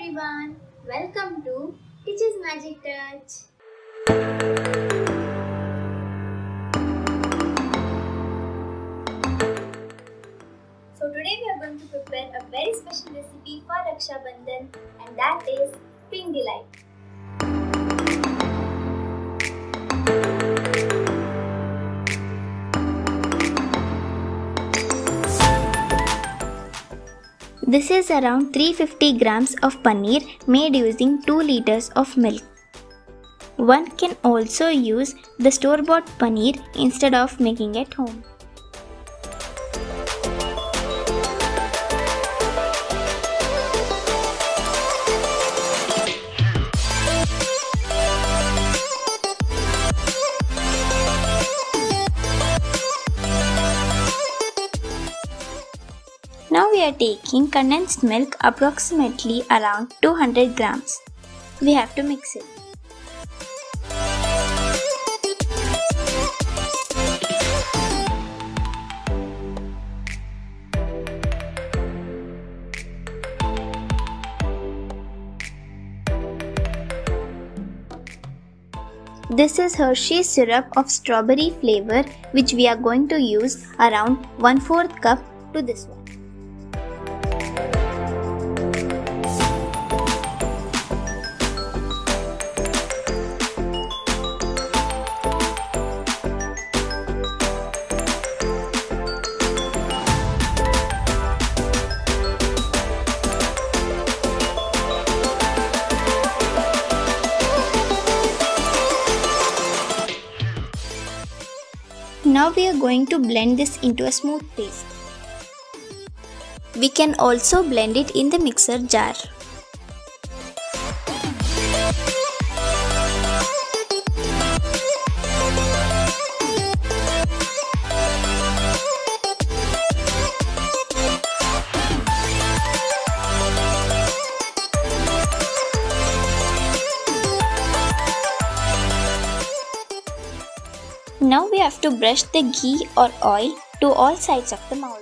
everyone, welcome to Teacher's Magic Touch. So today we are going to prepare a very special recipe for Raksha Bandhan, and that is Pink Delight. This is around 350 grams of paneer made using 2 liters of milk. One can also use the store-bought paneer instead of making at home. Now we are taking condensed milk approximately around 200 grams. We have to mix it. This is Hershey's syrup of strawberry flavor, which we are going to use around 1/4 cup to this one. Now we are going to blend this into a smooth paste. We can also blend it in the mixer jar. Now we have to brush the ghee or oil to all sides of the mold.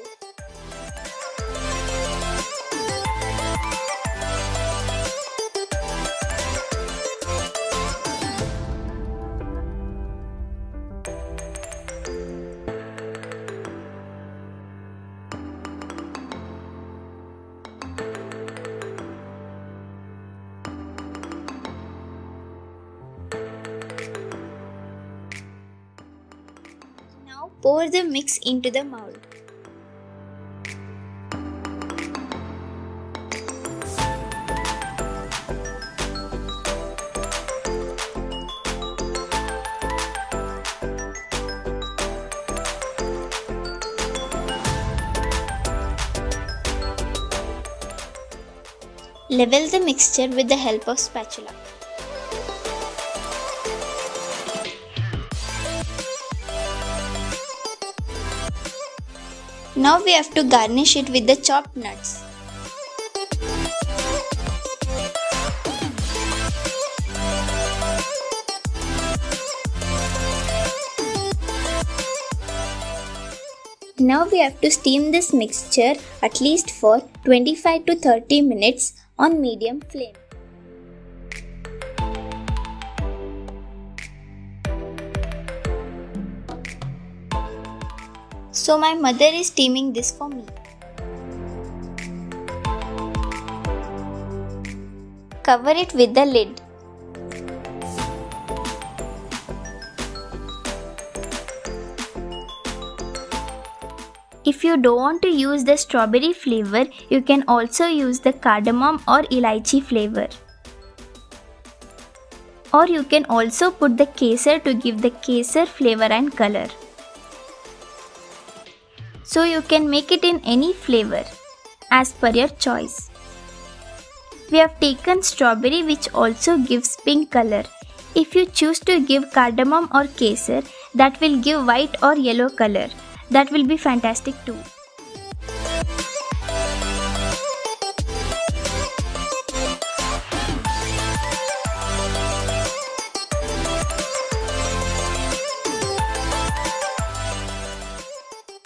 Now pour the mix into the mold. Level the mixture with the help of spatula. Now we have to garnish it with the chopped nuts. Now we have to steam this mixture at least for 25 to 30 minutes on medium flame. So my mother is steaming this for me. Cover it with the lid. If you don't want to use the strawberry flavor, you can also use the cardamom or elaichi flavor. Or you can also put the kesar to give the kesar flavor and color. So you can make it in any flavor as per your choice. We have taken strawberry, which also gives pink color. If you choose to give cardamom or kesar, that will give white or yellow color. That will be fantastic too.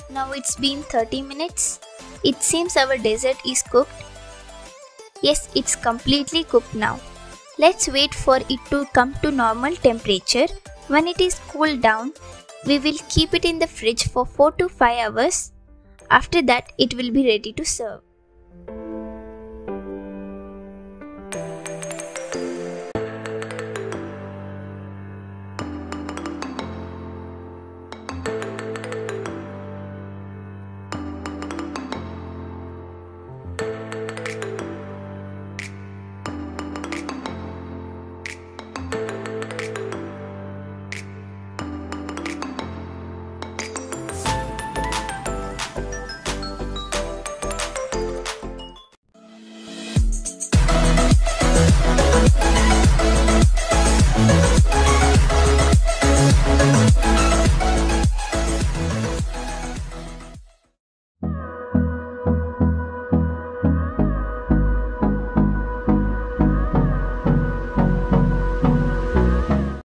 Now it's been 30 minutes. It seems our dessert is cooked. Yes, it's completely cooked now. Let's wait for it to come to normal temperature. When it is cooled down, we will keep it in the fridge for 4 to 5 hours. After that, it will be ready to serve.